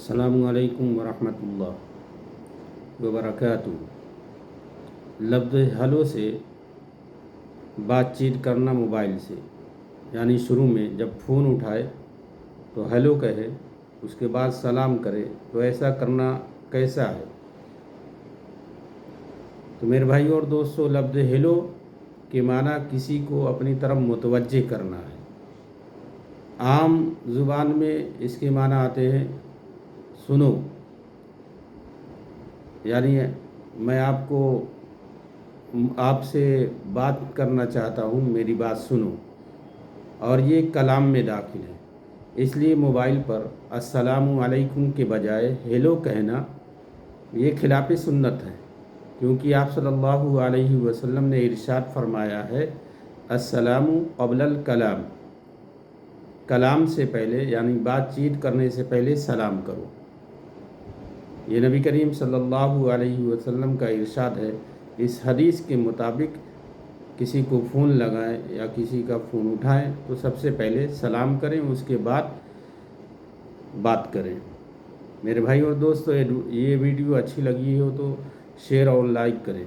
السلام علیکم ورحمۃ اللہ وبرکاتہ۔ لفظ ہلو سے بات چیت کرنا موبائل سے، یعنی شروع میں جب فون اٹھائے تو ہیلو کہے، اس کے بعد سلام کرے، تو ایسا کرنا کیسا ہے؟ تو میرے بھائی اور دوستو، لفظ ہیلو کے معنی کسی کو اپنی طرف متوجہ کرنا ہے۔ عام زبان میں اس کے معنی آتے ہیں سنو، یعنی میں آپ سے بات کرنا چاہتا ہوں، میری بات سنو، اور یہ کلام میں داخل ہے۔ اس لیے موبائل پر السلام علیکم کے بجائے ہیلو کہنا یہ خلاف سنت ہے، کیونکہ آپ صلی اللہ علیہ وسلم نے ارشاد فرمایا ہے السلام قبل الکلام، کلام سے پہلے یعنی بات چیت کرنے سے پہلے سلام کرو۔ یہ نبی کریم صلی اللہ علیہ وسلم کا ارشاد ہے۔ اس حدیث کے مطابق کسی کو فون لگائیں یا کسی کا فون اٹھائیں تو سب سے پہلے سلام کریں، اس کے بعد بات کریں۔ میرے بھائی اور دوستو، یہ ویڈیو اچھی لگی ہو تو شیئر اور لائک کریں۔